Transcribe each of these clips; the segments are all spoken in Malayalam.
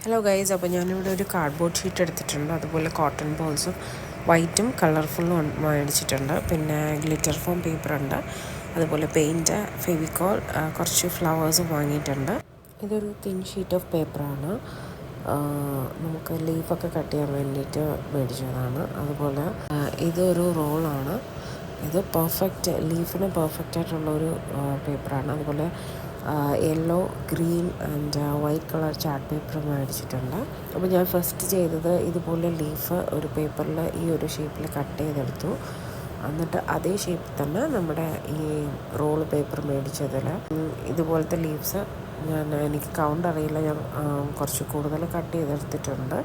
ഹലോ ഗൈസ്, അപ്പോൾ ഞാനിവിടെ ഒരു കാർഡ്ബോർഡ് ഷീറ്റ് എടുത്തിട്ടുണ്ട്. അതുപോലെ കോട്ടൺ ബോൾസും വൈറ്റും കളർഫുള്ളും മേടിച്ചിട്ടുണ്ട്. പിന്നെ ഗ്ലിറ്റർ ഫോം പേപ്പറുണ്ട്, അതുപോലെ പെയിൻറ്റ്, ഫെവിക്കോൾ, കുറച്ച് ഫ്ലവേഴ്സും വാങ്ങിയിട്ടുണ്ട്. ഇതൊരു തിൻ ഷീറ്റ് ഓഫ് പേപ്പറാണ്. നമുക്ക് ലീഫൊക്കെ കട്ട് ചെയ്യാൻ വേണ്ടിയിട്ട് മേടിച്ചതാണ്. അതുപോലെ ഇതൊരു റോളാണ്. ഇത് ലീഫിന് പെർഫെക്റ്റ് ആയിട്ടുള്ളൊരു പേപ്പറാണ്. അതുപോലെ yellow, green and white colour chart paper മേടിച്ചിട്ടുണ്ട്. അപ്പോൾ ഞാൻ ഫസ്റ്റ് ചെയ്തത് ഇതുപോലെ ലീഫ് ഒരു പേപ്പറിൽ ഈ ഒരു ഷേപ്പിൽ കട്ട് ചെയ്തെടുത്തു. എന്നിട്ട് അതേ ഷേപ്പിൽ തന്നെ നമ്മുടെ ഈ റോൾ പേപ്പർ മേടിച്ചതിൽ ഇതുപോലത്തെ ലീവ്സ് എനിക്ക് കൗണ്ട് അറിയില്ല, ഞാൻ കുറച്ച് കൂടുതൽ കട്ട് ചെയ്തെടുത്തിട്ടുണ്ട്.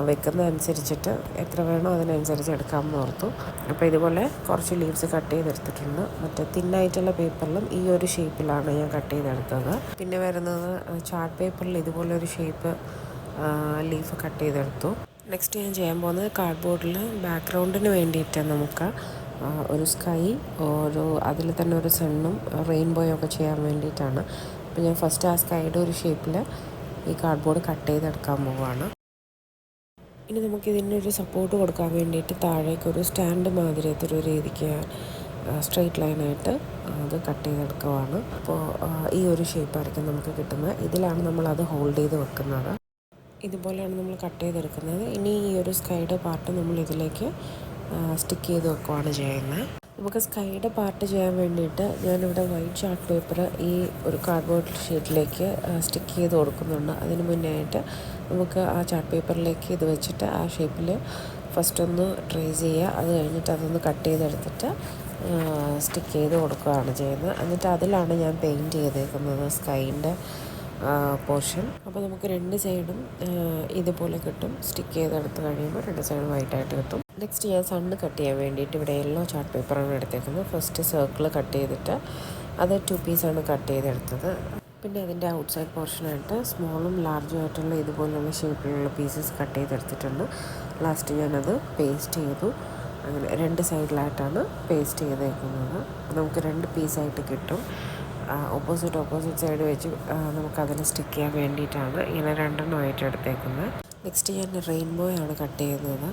വെക്കുന്നതനുസരിച്ചിട്ട് എത്ര വേണോ അതിനനുസരിച്ച് എടുക്കാമെന്ന് ഓർത്തു. അപ്പോൾ ഇതുപോലെ കുറച്ച് ലീവ്സ് കട്ട് ചെയ്തെടുത്തിട്ടുണ്ട്. മറ്റേ തിന്നായിട്ടുള്ള പേപ്പറിലും ഈ ഒരു ഷേപ്പിലാണ് ഞാൻ കട്ട് ചെയ്തെടുത്തത്. പിന്നെ വരുന്നത് ചാർട്ട് പേപ്പറിൽ ഇതുപോലെ ഒരു ഷേപ്പ് ലീഫ് കട്ട് ചെയ്തെടുത്തു. നെക്സ്റ്റ് ഞാൻ ചെയ്യാൻ പോകുന്നത് കാർഡ്ബോർഡിൽ ബാക്ക്ഗ്രൗണ്ടിന് വേണ്ടിയിട്ട് നമുക്ക് ഒരു സ്കൈ, അതിൽ തന്നെ ഒരു സണ്ണും റെയിൻബോയും ഒക്കെ ചെയ്യാൻ വേണ്ടിയിട്ടാണ്. അപ്പോൾ ഞാൻ ഫസ്റ്റ് ആ സ്കൈയുടെ ഒരു ഷേപ്പിൽ ഈ കാർഡ്ബോർഡ് കട്ട് ചെയ്തെടുക്കാൻ പോവുകയാണ്. ഇനി നമുക്കിതിനൊരു സപ്പോർട്ട് കൊടുക്കാൻ വേണ്ടിയിട്ട് താഴേക്കൊരു സ്റ്റാൻഡ് മാതിരിയത്തെ ഒരു രീതിക്ക് സ്ട്രെയിറ്റ് ലൈനായിട്ട് അത് കട്ട് ചെയ്തെടുക്കുവാണ്. അപ്പോൾ ഈ ഒരു ഷേപ്പായിരിക്കും നമുക്ക് കിട്ടുന്നത്. ഇതിലാണ് നമ്മളത് ഹോൾഡ് ചെയ്ത് വെക്കുന്നത്. ഇതുപോലെയാണ് നമ്മൾ കട്ട് ചെയ്തെടുക്കുന്നത്. ഇനി ഈ ഒരു സ്കൈയുടെ പാർട്ട് നമ്മൾ ഇതിലേക്ക് സ്റ്റിക്ക് ചെയ്ത് വെക്കുകയാണ് ചെയ്യുന്നത്. നമുക്ക് സ്കൈയുടെ പാർട്ട് ചെയ്യാൻ വേണ്ടിയിട്ട് ഞാനിവിടെ വൈറ്റ് ചാർട്ട് പേപ്പർ ഈ ഒരു കാർഡ്ബോർഡ് ഷീറ്റിലേക്ക് സ്റ്റിക്ക് ചെയ്ത് കൊടുക്കുന്നുണ്ട്. അതിന് മുന്നേ ആയിട്ട് നമുക്ക് ആ ചാർട്ട് പേപ്പറിലേക്ക് ഇത് വെച്ചിട്ട് ആ ഷേപ്പിൽ ഫസ്റ്റ് ഒന്ന് ട്രേസ് ചെയ്യുക. അത് കഴിഞ്ഞിട്ട് അതൊന്ന് കട്ട് ചെയ്തെടുത്തിട്ട് സ്റ്റിക്ക് ചെയ്ത് കൊടുക്കുകയാണ് ചെയ്യുന്നത്. എന്നിട്ട് അതിലാണ് ഞാൻ പെയിൻറ്റ് ചെയ്തേക്കുന്നത് സ്കൈൻ്റെ പോർഷൻ. അപ്പോൾ നമുക്ക് രണ്ട് സൈഡും ഇതുപോലെ കിട്ടും. സ്റ്റിക്ക് ചെയ്തെടുത്ത് കഴിയുമ്പോൾ രണ്ട് സൈഡും വൈറ്റായിട്ട് കിട്ടും. നെക്സ്റ്റ് ഞാൻ സണ്ണ് കട്ട് ചെയ്യാൻ വേണ്ടിയിട്ട് ഇവിടെ യെല്ലോ ചാർട്ട് പേപ്പറാണ് എടുത്തേക്കുന്നത്. ഫസ്റ്റ് സർക്കിൾ കട്ട് ചെയ്തിട്ട് അത് 2 പീസാണ് കട്ട് ചെയ്തെടുത്തത്. പിന്നെ അതിൻ്റെ ഔട്ട്സൈഡ് പോർഷനായിട്ട് സ്മോളും ലാർജും ആയിട്ടുള്ള ഇതുപോലുള്ള ഷേപ്പിലുള്ള പീസസ് കട്ട് ചെയ്തെടുത്തിട്ടുണ്ട്. ലാസ്റ്റ് ഞാനത് പേസ്റ്റ് ചെയ്തു. അങ്ങനെ രണ്ട് സൈഡിലായിട്ടാണ് പേസ്റ്റ് ചെയ്തേക്കുന്നത്. നമുക്ക് 2 പീസായിട്ട് കിട്ടും. ഓപ്പോസിറ്റ് സൈഡ് വെച്ച് നമുക്കതിൽ സ്റ്റിക്ക് ചെയ്യാൻ വേണ്ടിയിട്ടാണ് ഇങ്ങനെ രണ്ടെണ്ണമായിട്ട് എടുത്തേക്കുന്നത്. നെക്സ്റ്റ് ഞാൻ റെയിൻബോയാണ് കട്ട് ചെയ്യുന്നത്.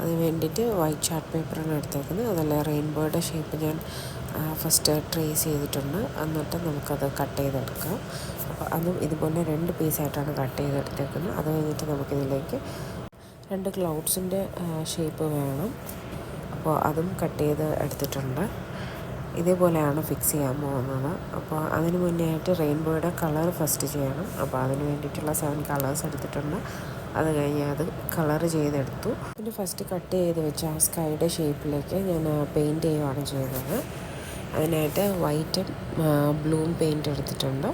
അതിന് വേണ്ടിയിട്ട് വൈറ്റ് ചാർട്ട് പേപ്പറാണ് എടുത്തേക്കുന്നത്. അതല്ല റെയിൻബോയുടെ ഷേപ്പ് ഞാൻ ഫസ്റ്റ് ട്രേസ് ചെയ്തിട്ടുണ്ട്. എന്നിട്ട് നമുക്കത് കട്ട് ചെയ്തെടുക്കാം. അപ്പോൾ അതും ഇതുപോലെ 2 പീസായിട്ടാണ് കട്ട് ചെയ്തെടുത്തേക്കുന്നത്. അത് കഴിഞ്ഞിട്ട് നമുക്കിതിലേക്ക് 2 ക്ലൗഡ്സിൻ്റെ ഷേപ്പ് വേണം. അപ്പോൾ അതും കട്ട് ചെയ്ത് എടുത്തിട്ടുണ്ട്. ഇതേപോലെയാണ് ഫിക്സ് ചെയ്യാൻ പോകുന്നത്. അപ്പോൾ അതിന് മുന്നേ ആയിട്ട് റെയിൻബോയുടെ കളർ ഫസ്റ്റ് ചെയ്യണം. അപ്പോൾ അതിന് വേണ്ടിയിട്ടുള്ള 7 കളേഴ്സ് എടുത്തിട്ടുണ്ട്. അത് കഴിഞ്ഞ് അത് കളർ ചെയ്തെടുത്തു. പിന്നെ ഫസ്റ്റ് കട്ട് ചെയ്ത് വെച്ച ആ സ്കൈയുടെ ഷേപ്പിലേക്ക് ഞാൻ പെയിൻറ്റ് ചെയ്യുകയാണ് ചെയ്യുന്നത്. അതിനായിട്ട് വൈറ്റും ബ്ലൂവും പെയിൻറ്റ് എടുത്തിട്ടുണ്ട്.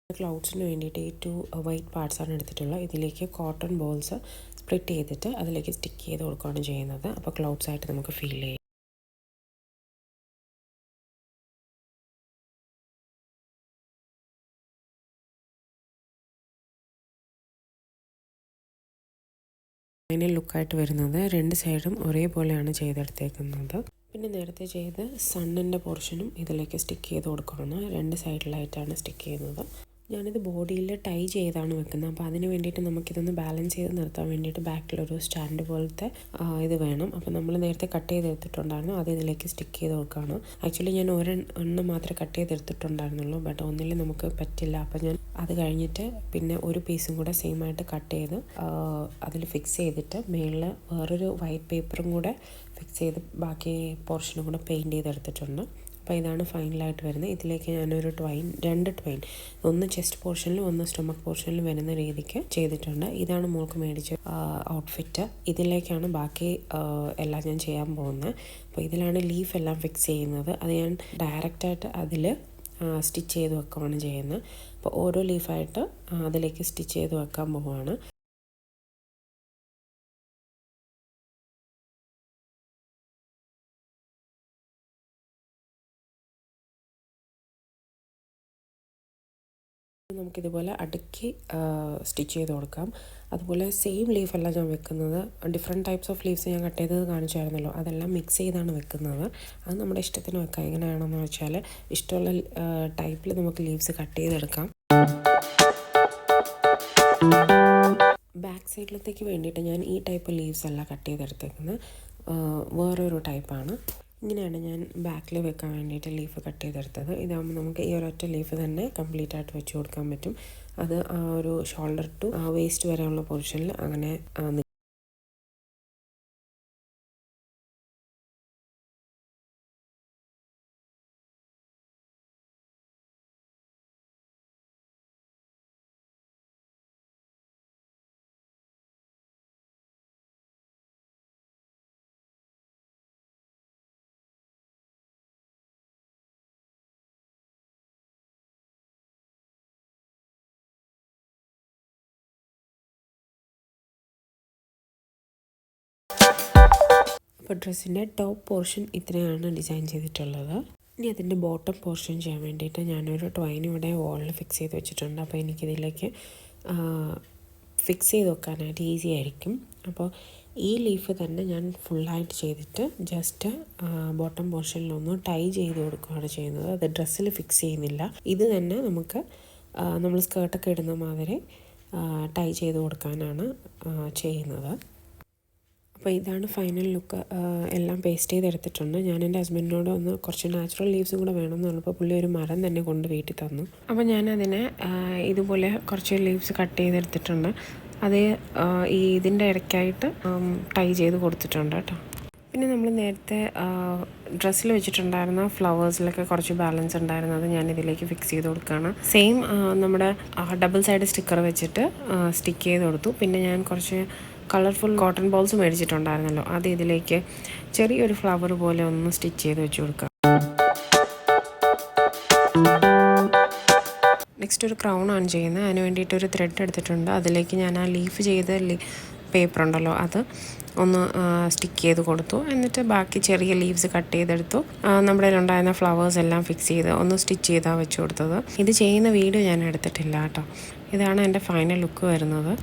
ക്ലൗഡ്സിന് വേണ്ടിയിട്ട് ഈ 2 വൈറ്റ് പാർട്സാണ് എടുത്തിട്ടുള്ളത്. ഇതിലേക്ക് കോട്ടൺ ബോൾസ് സ്പ്ലിറ്റ് ചെയ്തിട്ട് അതിലേക്ക് സ്റ്റിക്ക് ചെയ്ത് കൊടുക്കുകയാണ് ചെയ്യുന്നത്. അപ്പോൾ ക്ലൗഡ്സ് ആയിട്ട് നമുക്ക് ഫീൽ ചെയ്യും. അതിന് ലുക്കായിട്ട് വരുന്നത് 2 സൈഡും ഒരേപോലെയാണ് ചെയ്തെടുത്തേക്കുന്നത്. പിന്നെ നേരത്തെ ചെയ്ത് സണ്ണിൻ്റെ പോർഷനും ഇതിലേക്ക് സ്റ്റിക്ക് ചെയ്ത് കൊടുക്കുകയാണ്. 2 സൈഡിലായിട്ടാണ് സ്റ്റിക്ക് ചെയ്യുന്നത്. ഞാനിത് ബോഡിയിൽ ടൈ ചെയ്താണ് വെക്കുന്നത്. അപ്പോൾ അതിന് വേണ്ടിയിട്ട് നമുക്കിതൊന്ന് ബാലൻസ് ചെയ്ത് നിർത്താൻ വേണ്ടിയിട്ട് ബാക്കിലൊരു സ്റ്റാൻഡ് പോലത്തെ ഇത് വേണം. അപ്പോൾ നമ്മൾ നേരത്തെ കട്ട് ചെയ്തെടുത്തിട്ടുണ്ടായിരുന്നു, അത് ഇതിലേക്ക് സ്റ്റിക്ക് ചെയ്ത് കൊടുക്കുകയാണ്. ആക്ച്വലി ഞാൻ ഒരെണ്ണം മാത്രമേ കട്ട് ചെയ്തെടുത്തിട്ടുണ്ടായിരുന്നുള്ളൂ, ബട്ട് ഒന്നിൽ നമുക്ക് പറ്റില്ല. അപ്പോൾ ഞാൻ അത് കഴിഞ്ഞിട്ട് പിന്നെ ഒരു പീസും കൂടെ സെയിം ആയിട്ട് കട്ട് ചെയ്ത് അതിൽ ഫിക്സ് ചെയ്തിട്ട് മേളിൽ വേറൊരു വൈറ്റ് പേപ്പറും കൂടെ ഫിക്സ് ചെയ്ത് ബാക്കി പോർഷനും കൂടെ പെയിൻറ്റ് ചെയ്തെടുത്തിട്ടുണ്ട്. അപ്പോൾ ഇതാണ് ഫൈനലായിട്ട് വരുന്നത്. ഇതിലേക്ക് ഞാനൊരു രണ്ട് ട്വൈൻ, ഒന്ന് ചെസ്റ്റ് പോർഷനിലും ഒന്ന് സ്റ്റൊമക്ക് പോർഷനിലും വരുന്ന രീതിക്ക് ചെയ്തിട്ടുണ്ട്. ഇതാണ് മോൾക്ക് മേടിച്ച ഔട്ട്ഫിറ്റ്. ഇതിലേക്കാണ് ബാക്കി എല്ലാം ഞാൻ ചെയ്യാൻ പോകുന്നത്. അപ്പോൾ ഇതിലാണ് ലീഫ് എല്ലാം ഫിക്സ് ചെയ്യുന്നത്. അത് ഞാൻ ഡയറക്റ്റായിട്ട് അതിൽ സ്റ്റിച്ച് ചെയ്ത് വെക്കുകയാണ് ചെയ്യുന്നത്. അപ്പോൾ ഓരോ ലീഫായിട്ട് അതിലേക്ക് സ്റ്റിച്ച് ചെയ്ത് വെക്കാൻ പോവുകയാണ്. നമുക്കിതുപോലെ അടുക്കി സ്റ്റിച്ച് ചെയ്ത് കൊടുക്കാം. അതുപോലെ സെയിം ലീഫല്ല ഞാൻ വെക്കുന്നത്, ഡിഫറെൻറ്റ് ടൈപ്സ് ഓഫ് ലീവ്സ് ഞാൻ കട്ട് ചെയ്തത് കാണിച്ചായിരുന്നല്ലോ, അതെല്ലാം മിക്സ് ചെയ്താണ് വെക്കുന്നത്. അത് നമ്മുടെ ഇഷ്ടത്തിന് വെക്കാം. എങ്ങനെയാണെന്ന് വെച്ചാൽ ഇഷ്ടമുള്ള ടൈപ്പിൽ നമുക്ക് ലീവ്സ് കട്ട് ചെയ്തെടുക്കാം. ബാക്ക് സൈഡിലത്തേക്ക് വേണ്ടിയിട്ട് ഞാൻ ഈ ടൈപ്പ് ലീവ്സ് അല്ല കട്ട് ചെയ്തെടുത്തേക്കുന്നത്, വേറൊരു ടൈപ്പാണ്. ഇങ്ങനെയാണ് ഞാൻ ബാക്കിൽ വെക്കാൻ വേണ്ടിയിട്ട് ലീഫ് കട്ട് ചെയ്തെടുത്തത്. ഇതാകുമ്പോൾ നമുക്ക് ഈ ഒരൊറ്റ ലീഫ് തന്നെ കംപ്ലീറ്റ് ആയിട്ട് വെച്ച് കൊടുക്കാൻ പറ്റും. അത് ആ ഒരു ഷോൾഡർ ടു വേസ്റ്റ് വരെയുള്ള പൊസിഷനിൽ അങ്ങനെ അപ്പോൾ ഡ്രസ്സിൻ്റെ ടോപ്പ് പോർഷൻ ഇത്രയാണ് ഡിസൈൻ ചെയ്തിട്ടുള്ളത്. ഇനി അതിൻ്റെ ബോട്ടം പോർഷൻ ചെയ്യാൻ വേണ്ടിയിട്ട് ഞാനൊരു ട്വൈൻ ഇവിടെ വോളിൽ ഫിക്സ് ചെയ്ത് വെച്ചിട്ടുണ്ട്. അപ്പോൾ എനിക്കിതിലേക്ക് ഫിക്സ് ചെയ്ത് വെക്കാനായിട്ട് ഈസി ആയിരിക്കും. അപ്പോൾ ഈ ലീഫ് തന്നെ ഞാൻ ഫുള്ളായിട്ട് ചെയ്തിട്ട് ജസ്റ്റ് ബോട്ടം പോർഷനിലൊന്ന് ടൈ ചെയ്ത് കൊടുക്കുകയാണ് ചെയ്യുന്നത്. അത് ഡ്രസ്സിൽ ഫിക്സ് ചെയ്യുന്നില്ല. ഇത് തന്നെ നമുക്ക് നമ്മൾ സ്കേർട്ടൊക്കെ ഇടുന്ന മാതിരി ടൈ ചെയ്ത് കൊടുക്കാനാണ് ചെയ്യുന്നത്. അപ്പോൾ ഇതാണ് ഫൈനൽ ലുക്ക്. എല്ലാം പേസ്റ്റ് ചെയ്തെടുത്തിട്ടുണ്ട്. ഞാൻ എൻ്റെ ഹസ്ബൻഡിനോട് ഒന്ന് കുറച്ച് നാച്ചുറൽ ലീവ്സും കൂടെ വേണമെന്ന് പറഞ്ഞപ്പോൾ പുള്ളി ഒരു മരം തന്നെ കൊണ്ട് വീട്ടിൽ തന്നു. അപ്പോൾ ഞാനതിനെ ഇതുപോലെ കുറച്ച് ലീവ്സ് കട്ട് ചെയ്തെടുത്തിട്ടുണ്ട്. അത് ഇതിൻ്റെ ഇടയ്ക്കായിട്ട് ടൈ ചെയ്ത് കൊടുത്തിട്ടുണ്ട് കേട്ടോ. പിന്നെ നമ്മൾ നേരത്തെ ഡ്രസ്സിൽ വെച്ചിട്ടുണ്ടായിരുന്ന ഫ്ലവേഴ്സിലൊക്കെ കുറച്ച് ബാലൻസ് ഉണ്ടായിരുന്നത് ഞാൻ ഇതിലേക്ക് ഫിക്സ് ചെയ്ത് കൊടുക്കുകയാണ്. സെയിം നമ്മുടെ ഡബിൾ സൈഡ് സ്റ്റിക്കർ വെച്ചിട്ട് സ്റ്റിക്ക് ചെയ്ത് കൊടുത്തു. പിന്നെ ഞാൻ കുറച്ച് കളർഫുൾ കോട്ടൺ ബോൾസ് മേടിച്ചിട്ടുണ്ടായിരുന്നല്ലോ, അത് ഇതിലേക്ക് ചെറിയൊരു ഫ്ലവർ പോലെ ഒന്ന് സ്റ്റിച്ച് ചെയ്ത് വെച്ച് കൊടുക്കുക. നെക്സ്റ്റ് ഒരു ക്രൗൺ ആണ് ചെയ്യുന്നത്. അതിന് വേണ്ടിയിട്ട് ഒരു ത്രെഡ് എടുത്തിട്ടുണ്ട്. അതിലേക്ക് ഞാൻ ആ ലീഫ് ചെയ്ത പേപ്പർ ഉണ്ടല്ലോ അത് ഒന്ന് സ്റ്റിക്ക് ചെയ്ത് കൊടുത്തു. എന്നിട്ട് ബാക്കി ചെറിയ ലീവ്സ് കട്ട് ചെയ്തെടുത്തു. നമ്മുടെ ഉണ്ടായിരുന്ന ഫ്ലവേഴ്സ് എല്ലാം ഫിക്സ് ചെയ്ത് ഒന്ന് സ്റ്റിച്ച് ചെയ്താണ് വെച്ച് കൊടുത്തത്. ഇത് ചെയ്യുന്ന വീഡിയോ ഞാൻ എടുത്തിട്ടില്ല കേട്ടോ. ഇതാണ് എൻ്റെ ഫൈനൽ ലുക്ക് വരുന്നത്.